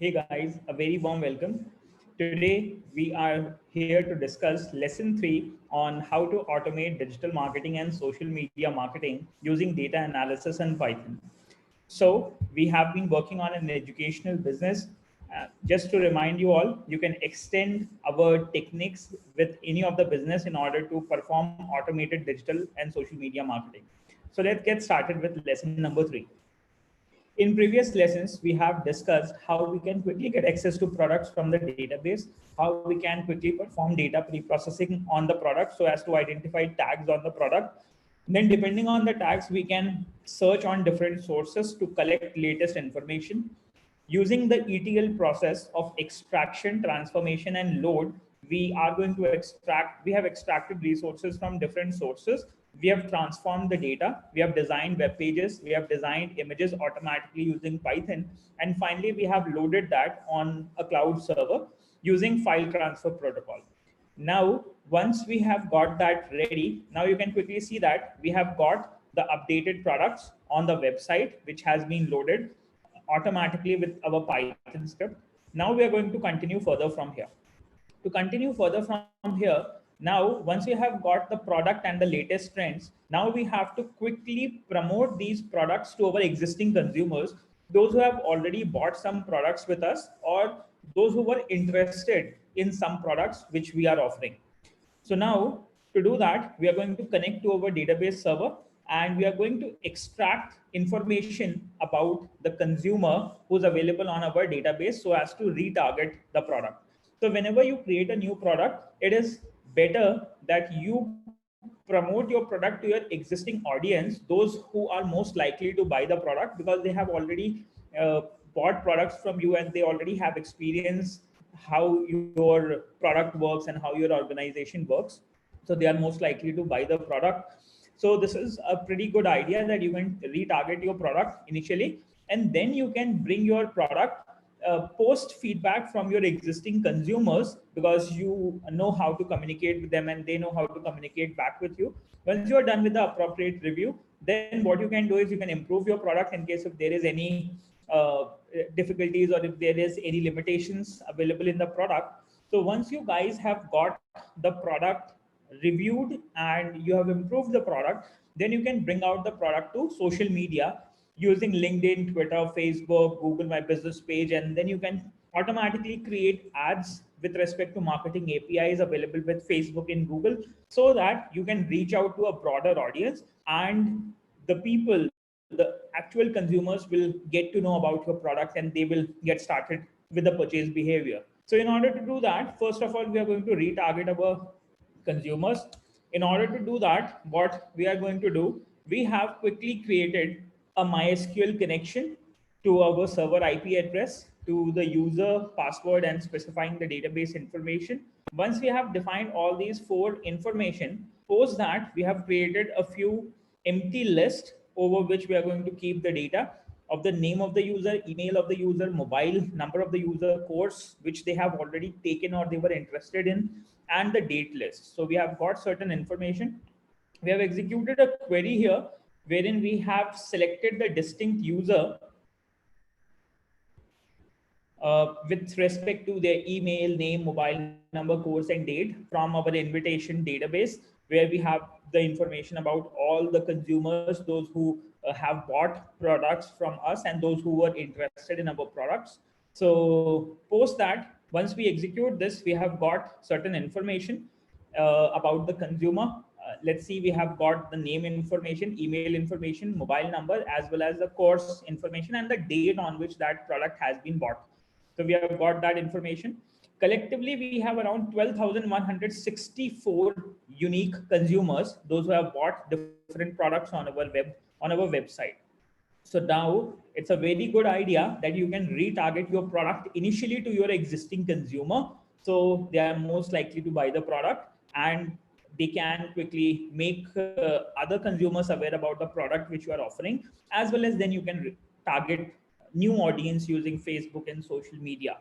Hey guys, a very warm welcome. Today we are here to discuss lesson 3 on how to automate digital marketing and social media marketing using data analysis and Python. So, we have been working on an educational business. Just to remind you all, you can extend our techniques with any of the business in order to perform automated digital and social media marketing. So, let's get started with lesson number 3. In previous lessons, we have discussed how we can quickly get access to products from the database, how we can quickly perform data pre-processing on the product so as to identify tags on the product. Then depending on the tags, we can search on different sources to collect latest information. Using the ETL process of extraction, transformation, and load, we have extracted resources from different sources. We have transformed the data. We have designed web pages. We have designed images automatically using Python. And finally, we have loaded that on a cloud server using file transfer protocol. Now, once we have got that ready, now you can quickly see that we have got the updated products on the website, which has been loaded automatically with our Python script. Now we are going to continue further from here. To continue further from here, now once we have got the product and the latest trends, now we have to quickly promote these products to our existing consumers, those who have already bought some products with us or those who were interested in some products which we are offering. So now to do that, we are going to connect to our database server and we are going to extract information about the consumer who's available on our database so as to retarget the product. So whenever you create a new product, it is better that you promote your product to your existing audience, those who are most likely to buy the product because they have already bought products from you and they already have experience how your product works and how your organization works. So they are most likely to buy the product. So this is a pretty good idea that you can retarget your product initially, and then you can bring your product post feedback from your existing consumers because you know how to communicate with them and they know how to communicate back with you. Once you are done with the appropriate review, then what you can do is you can improve your product in case if there is any difficulties or if there is any limitations available in the product. So once you guys have got the product reviewed and you have improved the product, then you can bring out the product to social media using LinkedIn, Twitter, Facebook, Google My Business page, and then you can automatically create ads with respect to marketing APIs available with Facebook and Google so that you can reach out to a broader audience and the people, the actual consumers will get to know about your product and they will get started with the purchase behavior. So in order to do that, first of all, we are going to retarget our consumers. In order to do that, what we are going to do, we have quickly created a MySQL connection to our server IP address, to the user password and specifying the database information. Once we have defined all these four information, post that we have created a few empty lists over which we are going to keep the data of the name of the user, email of the user, mobile number of the user, course which they have already taken or they were interested in, and the date list. So we have got certain information. We have executed a query here wherein we have selected the distinct user with respect to their email, name, mobile number, course, and date from our invitation database, where we have the information about all the consumers, those who have bought products from us and those who were interested in our products. So post that, once we execute this, we have got certain information about the consumer. Let's see, we have got the name information, email information, mobile number, as well as the course information and the date on which that product has been bought. So we have got that information. Collectively, we have around 12,164 unique consumers, those who have bought different products on our website. So now it's a very good idea that you can retarget your product initially to your existing consumer. So they are most likely to buy the product and they can quickly make other consumers aware about the product which you are offering, as well as then you can target new audience using Facebook and social media.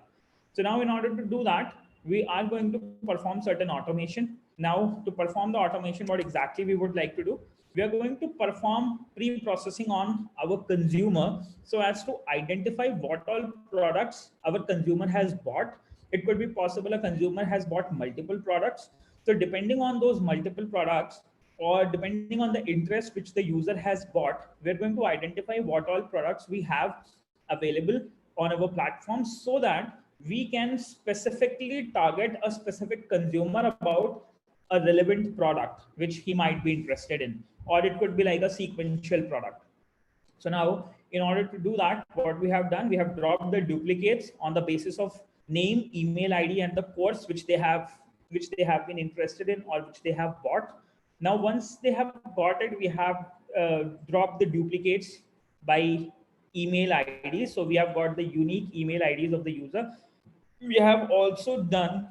So now in order to do that, we are going to perform certain automation. Now to perform the automation, what exactly we would like to do, we are going to perform pre-processing on our consumer so as to identify what all products our consumer has bought. It could be possible a consumer has bought multiple products. So depending on those multiple products, or depending on the interest which the user has bought, we're going to identify what all products we have available on our platform, so that we can specifically target a specific consumer about a relevant product which he might be interested in, or it could be like a sequential product. So now, in order to do that, what we have done, we have dropped the duplicates on the basis of name, email ID, and the course which they have been interested in or which they have bought. Now, once they have got it, we have dropped the duplicates by email ID. So we have got the unique email IDs of the user. We have also done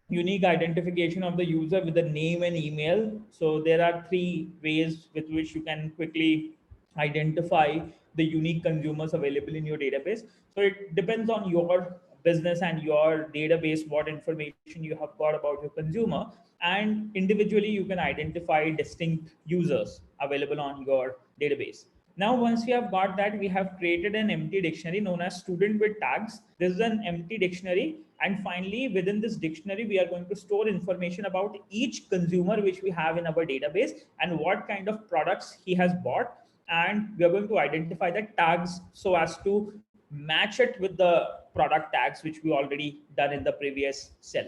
unique identification of the user with the name and email. So there are three ways with which you can quickly identify the unique consumers available in your database. So it depends on your business and your database, what information you have got about your consumer, and individually you can identify distinct users available on your database. Now, once we have got that, we have created an empty dictionary known as student with tags. This is an empty dictionary. And finally, within this dictionary, we are going to store information about each consumer which we have in our database and what kind of products he has bought. And we are going to identify the tags so as to match it with the product tags which we already done in the previous cell.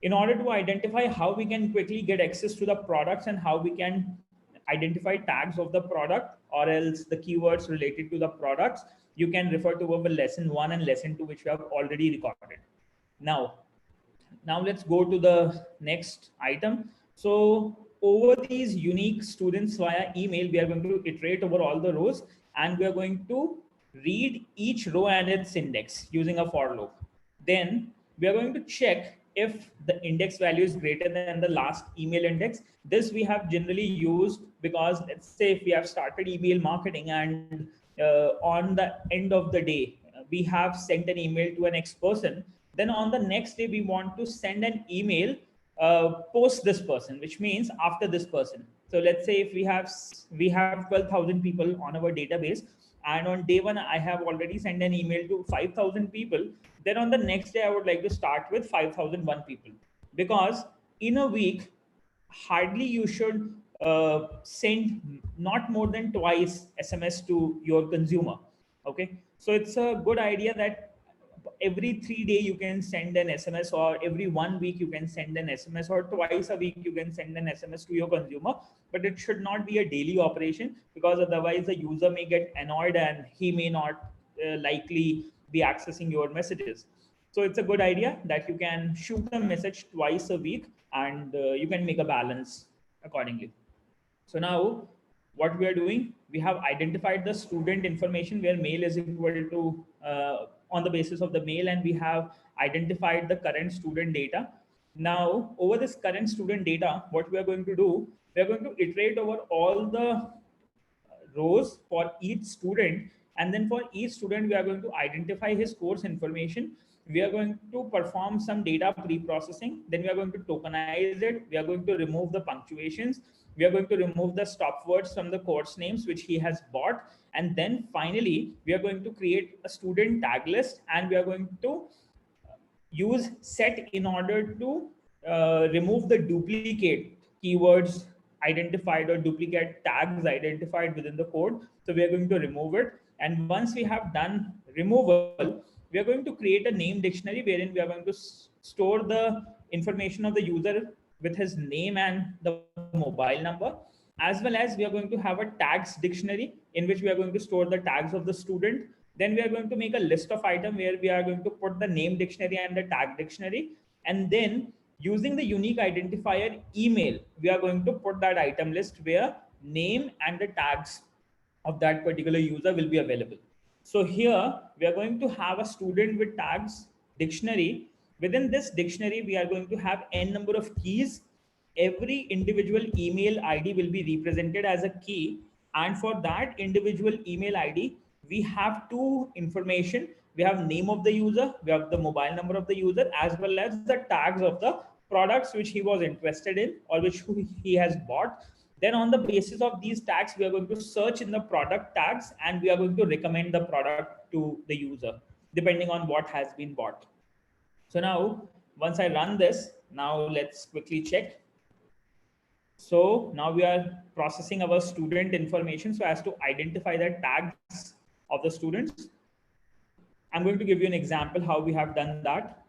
In order to identify how we can quickly get access to the products and how we can identify tags of the product or else the keywords related to the products, you can refer to our lesson 1 and lesson 2 which we have already recorded. Now let's go to the next item. So over these unique students via email, we are going to iterate over all the rows, and we are going to read each row and its index using a for loop. Then we are going to check if the index value is greater than the last email index. This we have generally used because, let's say, if we have started email marketing and on the end of the day we have sent an email to an X person, then on the next day we want to send an email post this person, which means after this person. So let's say if we have 12,000 people on our database, and on day one I have already sent an email to 5,000 people, then on the next day I would like to start with 5,001 people, because in a week hardly you should send not more than twice SMS to your consumer. Okay, so it's a good idea that every 3 day you can send an SMS, or every 1 week you can send an SMS, or twice a week you can send an SMS to your consumer. But it should not be a daily operation, because otherwise the user may get annoyed and he may not likely be accessing your messages. So it's a good idea that you can shoot a message twice a week, and you can make a balance accordingly. So now what we are doing, we have identified the student information where mail is equal to on the basis of the mail, and we have identified the current student data. Now over this current student data, what we are going to do, we are going to iterate over all the rows for each student, and then for each student we are going to identify his course information. We are going to perform some data pre-processing, then we are going to tokenize it, we are going to remove the punctuations, we are going to remove the stop words from the course names which he has bought, and then finally we are going to create a student tag list, and we are going to use set in order to remove the duplicate keywords identified or duplicate tags identified within the code. So we are going to remove it. And once we have done removal, we are going to create a name dictionary wherein we are going to store the information of the user with his name and the mobile number, as well as we are going to have a tags dictionary in which we are going to store the tags of the student. Then we are going to make a list of items where we are going to put the name dictionary and the tag dictionary. And then using the unique identifier email, we are going to put that item list where name and the tags of that particular user will be available. So here we are going to have a student with tags dictionary. Within this dictionary, we are going to have n number of keys. Every individual email ID will be represented as a key. And for that individual email ID, we have two information. We have name of the user, we have the mobile number of the user, as well as the tags of the products which he was interested in or which he has bought. Then on the basis of these tags, we are going to search in the product tags and we are going to recommend the product to the user depending on what has been bought. So now once I run this, now let's quickly check. So now we are processing our student information so as to identify the tags of the students. I'm going to give you an example how we have done that.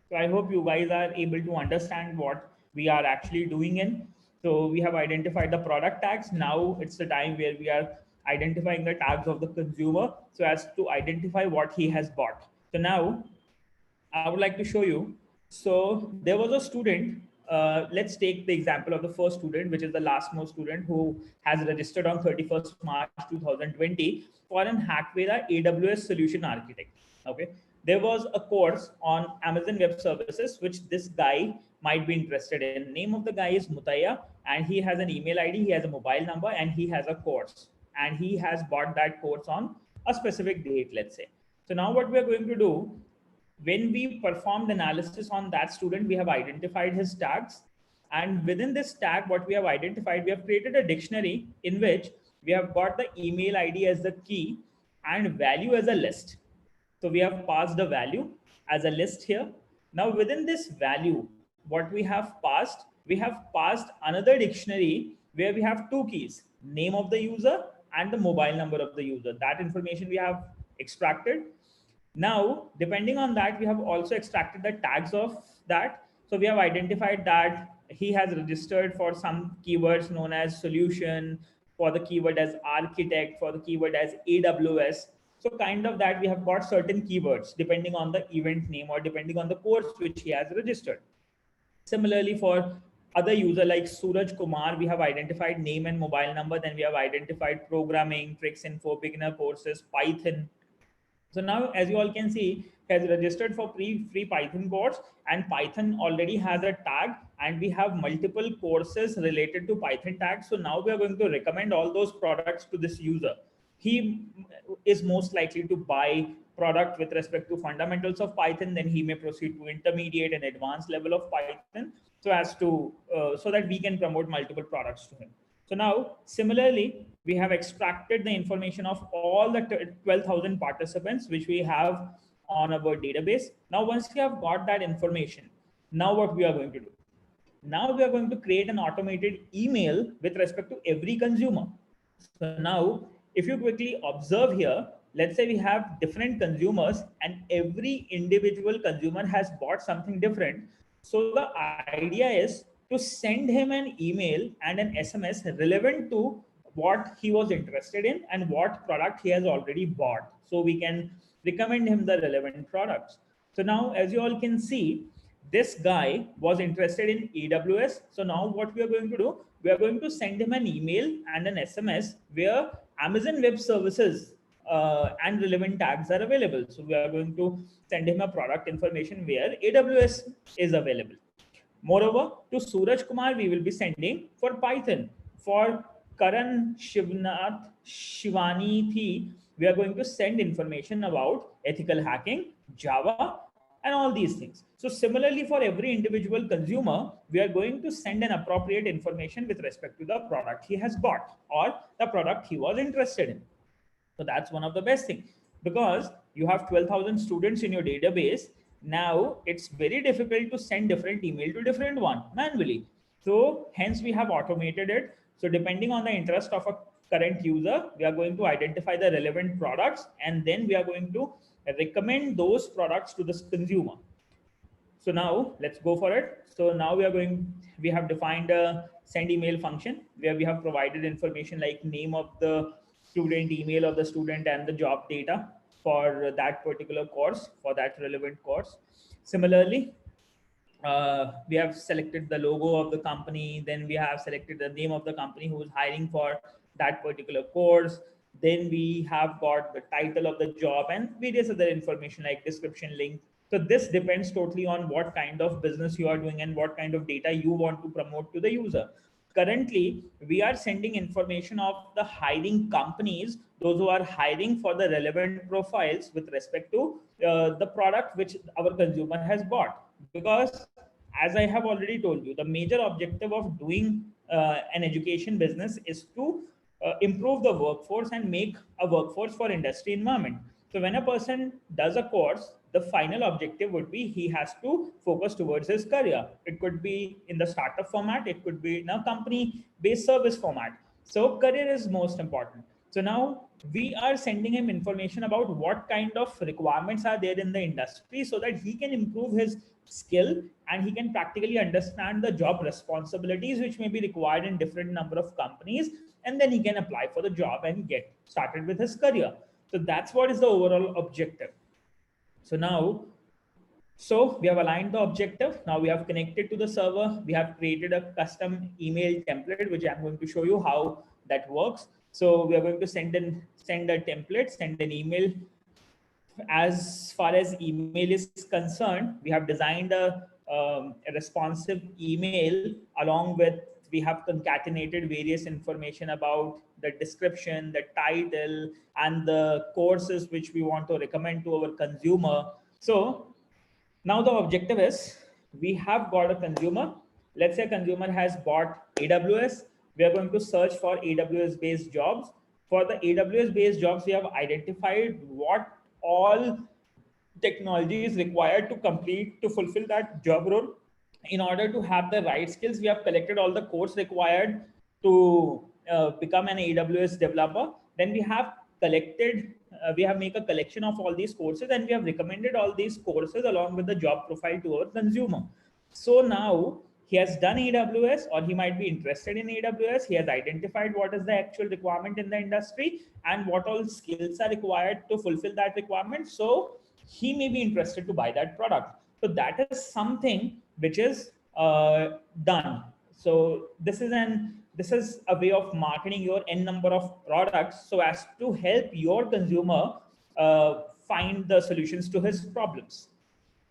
So I hope you guys are able to understand what we are actually doing in. So we have identified the product tags. Now it's the time where we are identifying the tags of the consumer so as to identify what he has bought. So now I would like to show you. So there was a student. Let's take the example of the first student, which is the last most student who has registered on 31st March 2020 for an Hackveda AWS solution architect. Okay, there was a course on Amazon Web Services which this guy might be interested in. Name of the guy is Mutaya, and he has an email ID, he has a mobile number, and he has a course, and he has bought that course on a specific date, let's say. So now what we are going to do, when we performed analysis on that student, we have identified his tags. And within this tag, what we have identified, we have created a dictionary in which we have got the email ID as the key and value as a list. So we have passed the value as a list here. Now within this value, what we have passed, we have passed another dictionary where we have two keys, name of the user and the mobile number of the user. That information we have extracted. Now, depending on that, we have also extracted the tags of that. So we have identified that he has registered for some keywords known as solution, for the keyword as architect, for the keyword as AWS. So kind of that we have got certain keywords depending on the event name or depending on the course which he has registered. Similarly, for other user like Suraj Kumar, we have identified name and mobile number. Then we have identified programming, tricks info, beginner courses, Python. So now, as you all can see, he has registered for free Python course, and Python already has a tag, and we have multiple courses related to Python tags. So now we are going to recommend all those products to this user. He is most likely to buy product with respect to fundamentals of Python, then he may proceed to intermediate and advanced level of Python, so as to so that we can promote multiple products to him. So now, similarly, we have extracted the information of all the 12,000 participants which we have on our database. Now, once we have got that information, now what we are going to do? Now we are going to create an automated email with respect to every consumer. So now, if you quickly observe here, let's say we have different consumers and every individual consumer has bought something different. So the idea is to send him an email and an SMS relevant to what he was interested in and what product he has already bought. So we can recommend him the relevant products. So now, as you all can see, this guy was interested in AWS. So now what we are going to do, we are going to send him an email and an SMS where Amazon Web Services and relevant tags are available. So we are going to send him a product information where AWS is available. Moreover, to Suraj Kumar, we will be sending for Python. For Karan Shivani Thi, we are going to send information about ethical hacking, Java, and all these things. So similarly, for every individual consumer, we are going to send an appropriate information with respect to the product he has bought or the product he was interested in. So that's one of the best things, because you have 12,000 students in your database. Now it's very difficult to send different email to different one manually. So hence we have automated it. So depending on the interest of a current user, we are going to identify the relevant products and then we are going to recommend those products to the consumer. So now let's go for it. So now we have defined a send email function where we have provided information like name of the student, email of the student, and the job data for that particular course, for that relevant course. Similarly, we have selected the logo of the company, then we have selected the name of the company who is hiring for that particular course. Then we have got the title of the job and various other information like description, link. So this depends totally on what kind of business you are doing and what kind of data you want to promote to the user. Currently, we are sending information of the hiring companies, those who are hiring for the relevant profiles with respect to the product which our consumer has bought. Because as I have already told you, the major objective of doing an education business is to improve the workforce and make a workforce for industry environment. So when a person does a course, the final objective would be he has to focus towards his career. It could be in the startup format, it could be in a company based service format. So career is most important. So now we are sending him information about what kind of requirements are there in the industry so that he can improve his skill and he can practically understand the job responsibilities which may be required in different number of companies, and then he can apply for the job and get started with his career. So that's what is the overall objective. So now, so we have aligned the objective. Now we have connected to the server. We have created a custom email template, which I'm going to show you how that works. So we are going to send a template, send an email. As far as email is concerned, we have designed a responsive email. Along with, we have concatenated various information about the description, the title, and the courses which we want to recommend to our consumer. So now the objective is, we have got a consumer. Let's say a consumer has bought AWS. We are going to search for AWS based jobs. For the AWS based jobs, we have identified what all technology is required to complete to fulfill that job role. In order to have the right skills, we have collected all the course required to become an AWS developer. Then we have collected, we have made a collection of all these courses, and we have recommended all these courses along with the job profile to our consumer. So now he has done AWS, or he might be interested in AWS. He has identified what is the actual requirement in the industry and what all skills are required to fulfill that requirement. So he may be interested to buy that product. So that is something which is done. So this is a way of marketing your n number of products so as to help your consumer find the solutions to his problems.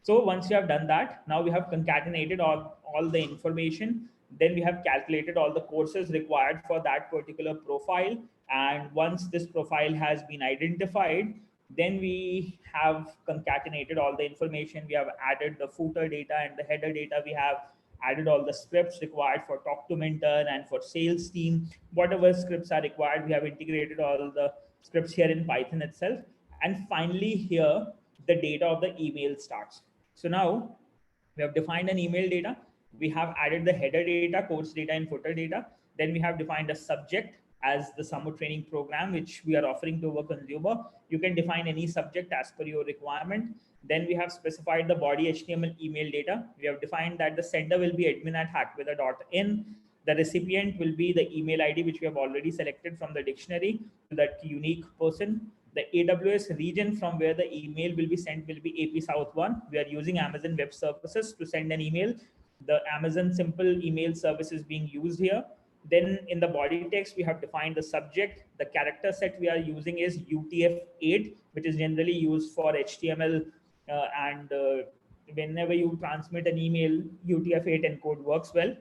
So once you have done that, now we have concatenated all the information. Then we have calculated all the courses required for that particular profile. And once this profile has been identified, then we have concatenated all the information. We have added the footer data and the header data. We have added all the scripts required for talk to mentor and for sales team. Whatever scripts are required, we have integrated all the scripts here in Python itself. And finally here, the data of the email starts. So now we have defined an email data. We have added the header data, course data, and footer data. Then we have defined a subject as the summer training program, which we are offering to our consumer. You can define any subject as per your requirement. Then we have specified the body HTML email data. We have defined that the sender will be admin at hackweather.in. The recipient will be the email ID, which we have already selected from the dictionary, that unique person. The AWS region from where the email will be sent will be AP South 1. We are using Amazon Web Services to send an email. The Amazon simple email service is being used here. Then in the body text, we have defined the subject. The character set we are using is UTF-8, which is generally used for HTML. And whenever you transmit an email, UTF-8 encode works well.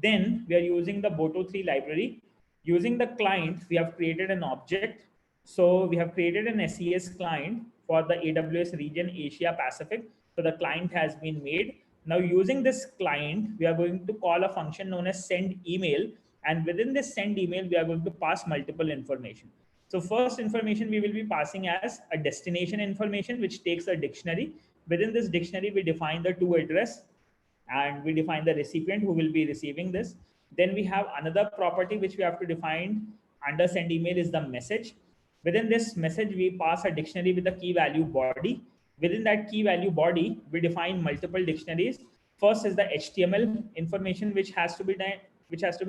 Then we are using the Boto3 library. Using the client, we have created an object. So we have created an SES client for the AWS region Asia Pacific. So the client has been made. Now using this client, we are going to call a function known as send email. And within this send email, we are going to pass multiple information. So first information we will be passing as a destination information, which takes a dictionary. Within this dictionary, we define the to address, and we define the recipient who will be receiving this. Then we have another property which we have to define under send email is the message. Within this message, we pass a dictionary with a key value body. Within that key value body, we define multiple dictionaries. First is the HTML information which has to be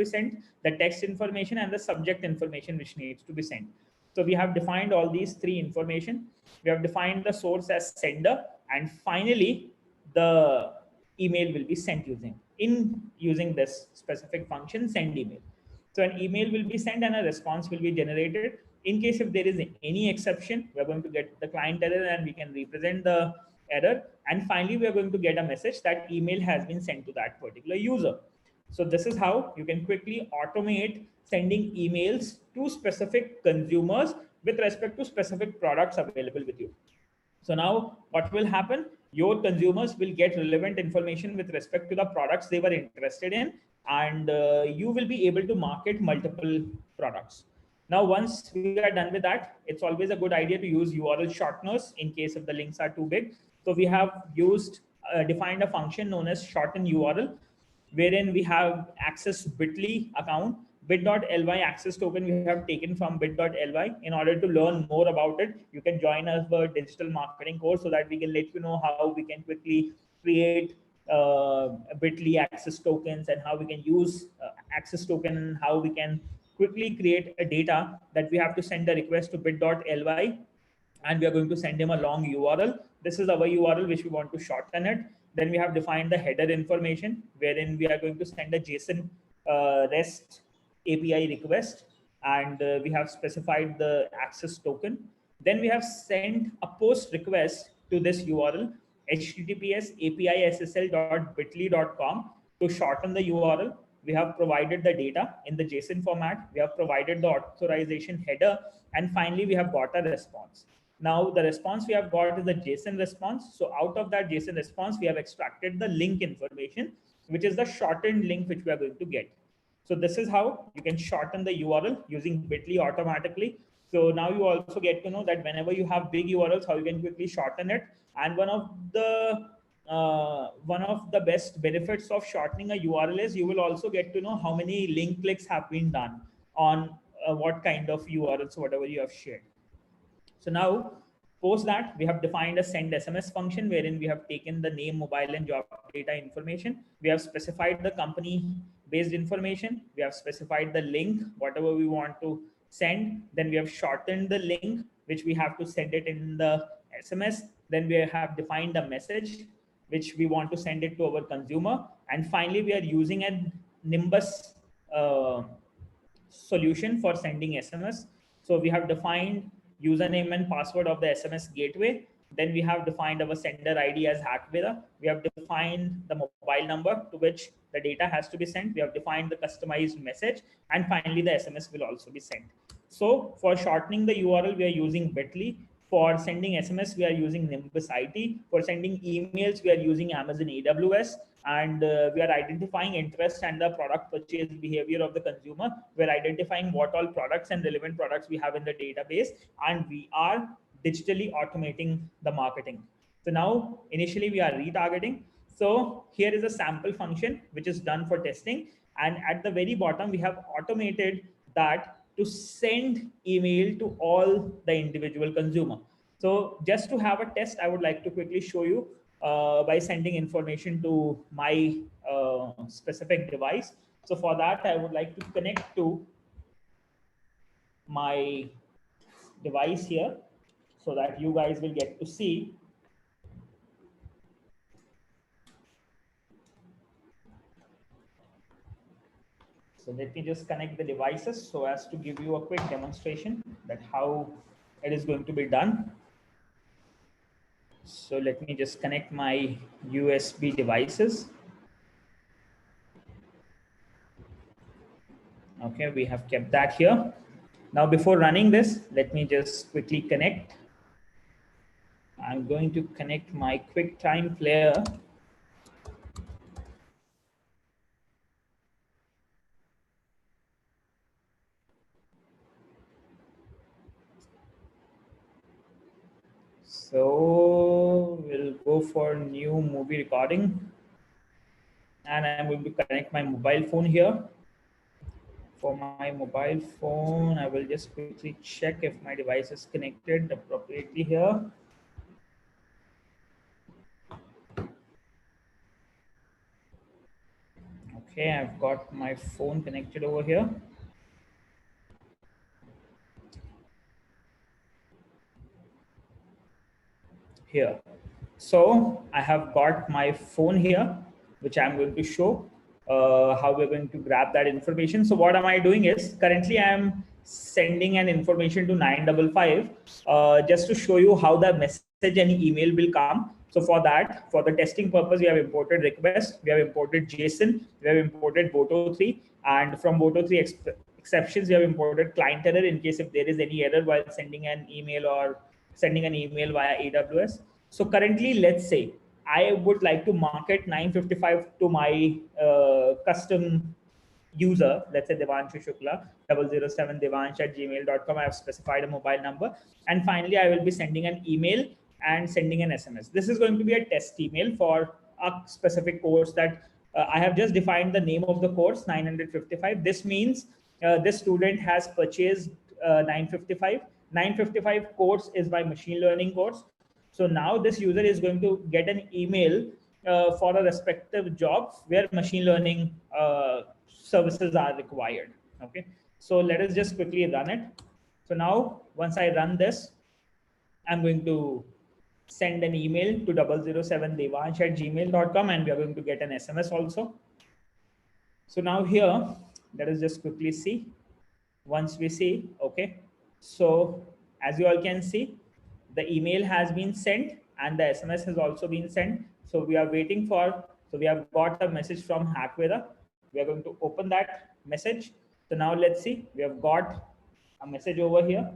sent, the text information, and the subject information which needs to be sent. So we have defined all these three information. We have defined the source as sender, and finally the email will be sent using this specific function send email. So an email will be sent and a response will be generated. In case if there is any exception, we're going to get the client error and we can represent the error. And finally, we are going to get a message that email has been sent to that particular user. So this is how you can quickly automate sending emails to specific consumers with respect to specific products available with you. So now what will happen? your consumers will get relevant information with respect to the products they were interested in, and you will be able to market multiple products. Now, once we are done with that, it's always a good idea to use URL shorteners in case if the links are too big. So we have used defined a function known as shorten URL, wherein we have access bit.ly account, bit.ly access token we have taken from bit.ly. In order to learn more about it, you can join our digital marketing course so that we can let you know how we can quickly create bit.ly access tokens, and how we can use access token, and how we can quickly create a data that we have to send a request to bit.ly, and we are going to send him a long URL. This is our URL which we want to shorten it. Then we have defined the header information, wherein we are going to send a JSON REST API request, and we have specified the access token. Then we have sent a post request to this URL, https apissl.bitly.com. To shorten the URL, we have provided the data in the JSON format, we have provided the authorization header, and finally we have got a response. Now, the response we have got is the JSON response. So out of that JSON response, we have extracted the link information, which is the shortened link which we are going to get. So this is how you can shorten the URL using Bitly automatically. So now you also get to know that whenever you have big URLs, how you can quickly shorten it. And one of the best benefits of shortening a URL is you will also get to know how many link clicks have been done on what kind of URLs, whatever you have shared. So now, post that, we have defined a send SMS function, wherein we have taken the name, mobile, and job data information. We have specified the company based information. We have specified the link, whatever we want to send. Then we have shortened the link, which we have to send it in the SMS. Then we have defined a message, which we want to send it to our consumer. And finally, we are using a Nimbus solution for sending SMS. So we have defined username and password of the SMS gateway. Then we have defined our sender ID as Hackvera. We have defined the mobile number to which the data has to be sent. We have defined the customized message, and finally the SMS will also be sent. So for shortening the URL, we are using Bitly. For sending SMS, we are using Nimbus IT. For sending emails, we are using Amazon AWS. And we are identifying interest and the product purchase behavior of the consumer. We're identifying what all products and relevant products we have in the database, and we are digitally automating the marketing. So now, initially we are retargeting. So here is a sample function which is done for testing. And at the very bottom, we have automated that to send email to all the individual consumer. So just to have a test, I would like to quickly show you by sending information to my specific device. So for that, I would like to connect to my device here so that you guys will get to see. So let me just connect the devices so as to give you a quick demonstration that how it is going to be done. So let me just connect my USB devices. Okay, we have kept that here. Now, before running this, let me just quickly connect. I'm going to connect my QuickTime player. So we'll go for new movie recording. And I'm going to connect my mobile phone here. For my mobile phone, I will just quickly check if my device is connected appropriately here. Okay, I've got my phone connected over here. Here. So I have got my phone here, which I'm going to show how we're going to grab that information. So what am I doing is currently I'm sending an information to 955 just to show you how the message and email will come. So for that, for the testing purpose, we have imported request, we have imported JSON, we have imported Boto3, and from Boto3 exceptions, we have imported client error in case if there is any error while sending an email or sending an email via AWS. So currently, let's say I would like to market 955 to my custom user, let's say Devanshu Shukla, 007 Devansh at gmail.com. I have specified a mobile number. And finally, I will be sending an email and sending an SMS. This is going to be a test email for a specific course that I have just defined the name of the course, 955. This means this student has purchased 955. 955 course is my machine learning course. So now this user is going to get an email for a respective job where machine learning services are required. Okay, so let us just quickly run it. So now once I run this, I'm going to send an email to 007 devansh at gmail.com, and we are going to get an SMS also. So now here, let us just quickly see. Once we see, okay, so as you all can see, the email has been sent and the SMS has also been sent. So we are waiting for, so we have got a message from Hackweather. We are going to open that message. So now let's see, we have got a message over here.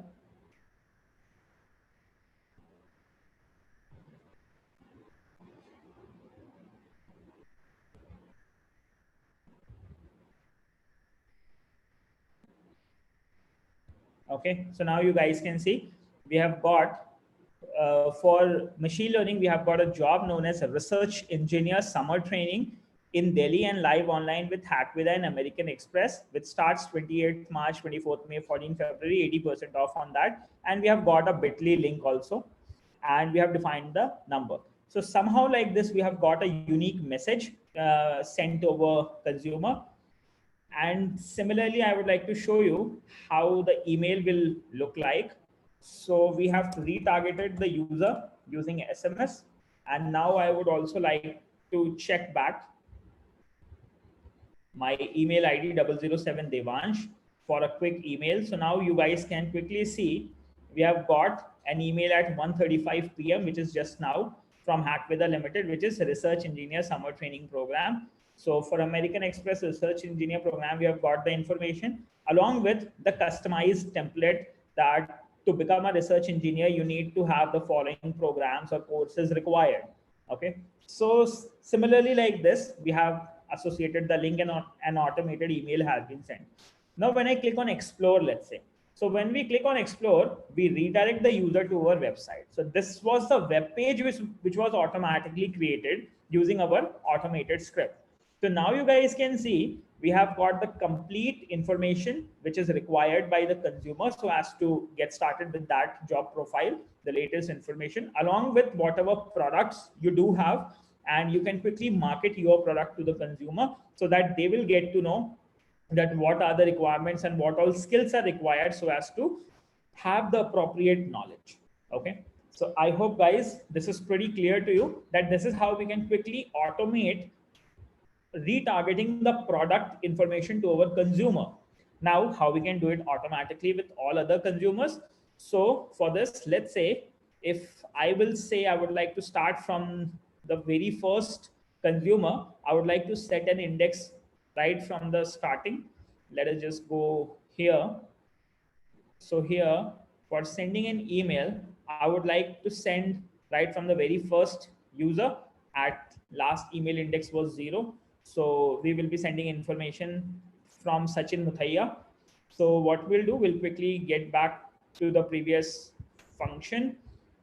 Okay, so now you guys can see we have got for machine learning, we have got a job known as a research engineer summer training in Delhi and live online with Hackweather and American Express, which starts 28th March, 24th May, 14th February, 80% off on that. And we have got a bit.ly link also, and we have defined the number. So somehow like this, we have got a unique message sent over consumer. And similarly, I would like to show you how the email will look like. So we have retargeted the user using SMS. And now I would also like to check back my email ID 007 Devansh for a quick email. So now you guys can quickly see we have got an email at 1:35 p.m., which is just now from Hackweather Limited, which is Research Engineer Summer Training Program. So for American Express Research Engineer Program, we have got the information along with the customized template that to become a research engineer, you need to have the following programs or courses required. Okay. So similarly like this, we have associated the link and an automated email has been sent. Now, when I click on explore, let's say, so when we click on explore, we redirect the user to our website. So this was the web page which was automatically created using our automated script. So now you guys can see we have got the complete information which is required by the consumer so as to get started with that job profile, the latest information, along with whatever products you do have, and you can quickly market your product to the consumer so that they will get to know that what are the requirements and what all skills are required so as to have the appropriate knowledge. Okay, so I hope guys this is pretty clear to you that this is how we can quickly automate retargeting the product information to our consumer. Now, how we can do it automatically with all other consumers? So for this, let's say if I will say I would like to start from the very first consumer, I would like to set an index right from the starting. Let us just go here. So here for sending an email, I would like to send right from the very first user at last email index was 0. So we will be sending information from Sachin Muthaiya. So what we'll do, we'll quickly get back to the previous function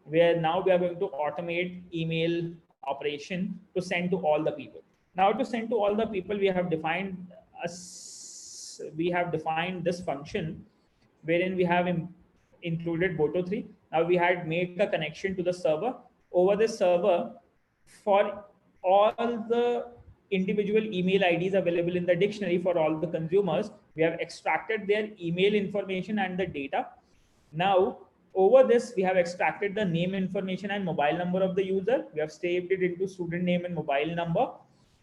where now we are going to automate email operation to send to all the people. Now to send to all the people, we have defined this function wherein we have included Boto3. Now we had made a connection to the server. Over this server, for all the individual email IDs available in the dictionary for all the consumers, we have extracted their email information and the data. Now, over this, we have extracted the name information and mobile number of the user. We have saved it into student name and mobile number.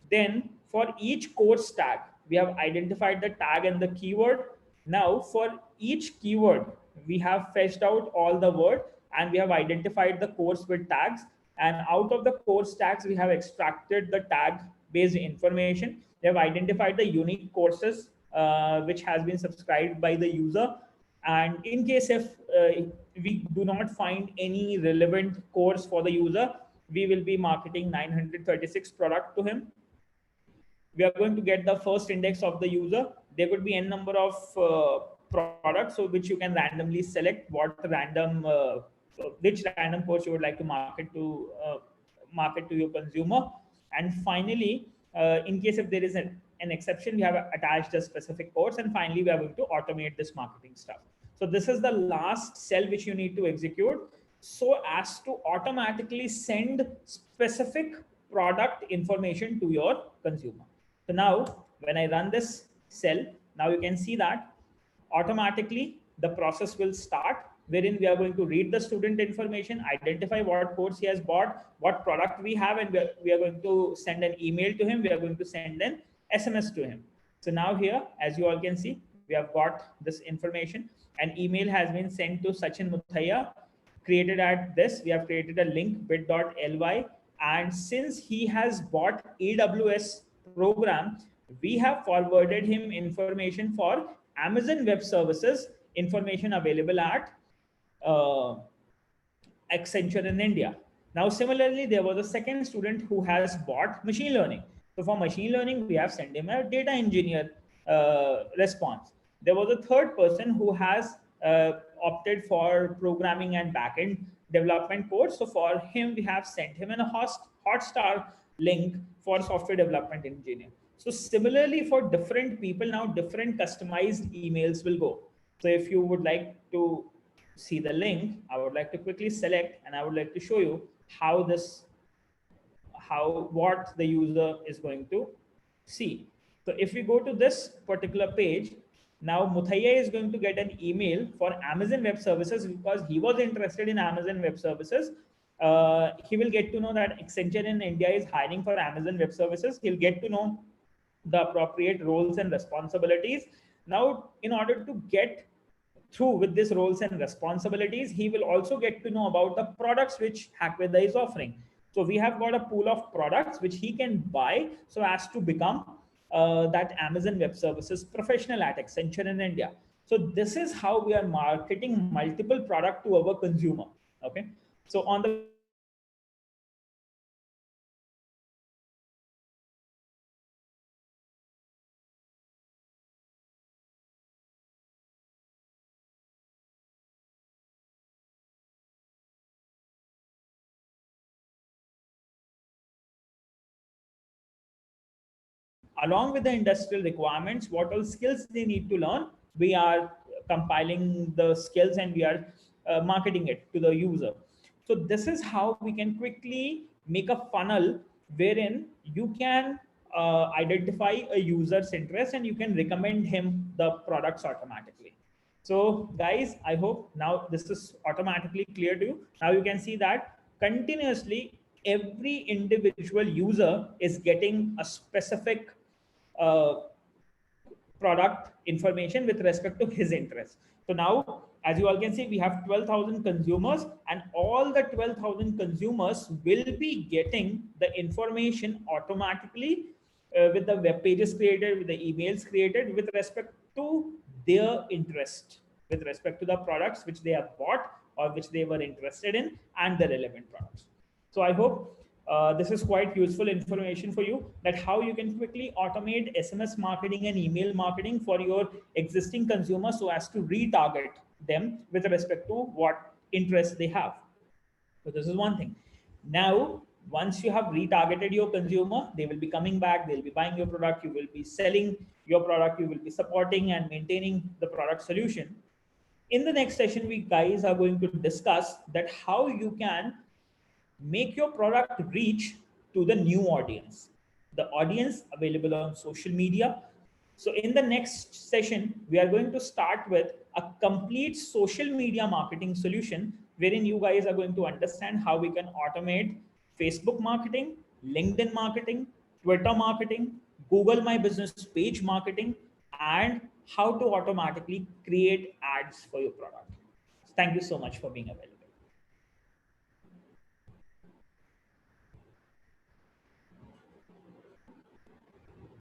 Then for each course tag, we have identified the tag and the keyword. Now for each keyword, we have fetched out all the word and we have identified the course with tags. And out of the course tags, we have extracted the tag based information. We have identified the unique courses which has been subscribed by the user. And in case if we do not find any relevant course for the user, we will be marketing 936 product to him. We are going to get the first index of the user. There could be n number of products, so which you can randomly select what random which random course you would like to market to your consumer. And finally, in case if there is an exception, we have attached a specific course, and finally we are going to automate this marketing stuff. So this is the last cell which you need to execute, so as to automatically send specific product information to your consumer. So now when I run this cell, now you can see that automatically the process will start, wherein we are going to read the student information, identify what course he has bought, what product we have, and we are going to send an email to him. We are going to send an SMS to him. So now here, as you all can see, we have got this information. An email has been sent to Sachin Muthaiya, created at this. We have created a link bit.ly. And since he has bought AWS program, we have forwarded him information for Amazon Web Services, information available at uh, Accenture in India. Now, similarly, there was a second student who has bought machine learning. So for machine learning, we have sent him a data engineer response. There was a third person who has opted for programming and backend development course. So for him, we have sent him a Hotstar link for software development engineer. So similarly, for different people, now different customized emails will go. So if you would like to see the link, I would like to quickly select, and I would like to show you what the user is going to see. So if we go to this particular page, now Muthaiya is going to get an email for Amazon Web Services because he was interested in Amazon Web Services. He will get to know that Accenture in India is hiring for Amazon Web Services. He'll get to know the appropriate roles and responsibilities. Now, in order to get through with these roles and responsibilities, he will also get to know about the products which Hackweda is offering. So we have got a pool of products which he can buy so as to become that Amazon Web Services professional at Accenture in India. So this is how we are marketing multiple product to our consumer. Okay. So on the along with the industrial requirements, what all skills they need to learn, we are compiling the skills and we are marketing it to the user. So this is how we can quickly make a funnel wherein you can identify a user's interest and you can recommend him the products automatically. So guys, I hope now this is automatically clear to you. Now you can see that continuously every individual user is getting a specific uh, product information with respect to his interest. So now, as you all can see, we have 12,000 consumers, and all the 12,000 consumers will be getting the information automatically with the web pages created, with the emails created with respect to their interest, with respect to the products which they have bought or which they were interested in, and the relevant products. So I hope this is quite useful information for you, that how you can quickly automate SMS marketing and email marketing for your existing consumers so as to retarget them with respect to what interests they have. So this is one thing. Now, once you have retargeted your consumer, they will be coming back, they'll be buying your product, you will be selling your product, you will be supporting and maintaining the product solution. In the next session, we guys are going to discuss that how you can make your product reach to the new audience, the audience available on social media. So in the next session, we are going to start with a complete social media marketing solution, wherein you guys are going to understand how we can automate Facebook marketing, LinkedIn marketing, Twitter marketing, Google My Business page marketing, and how to automatically create ads for your product. Thank you so much for being available.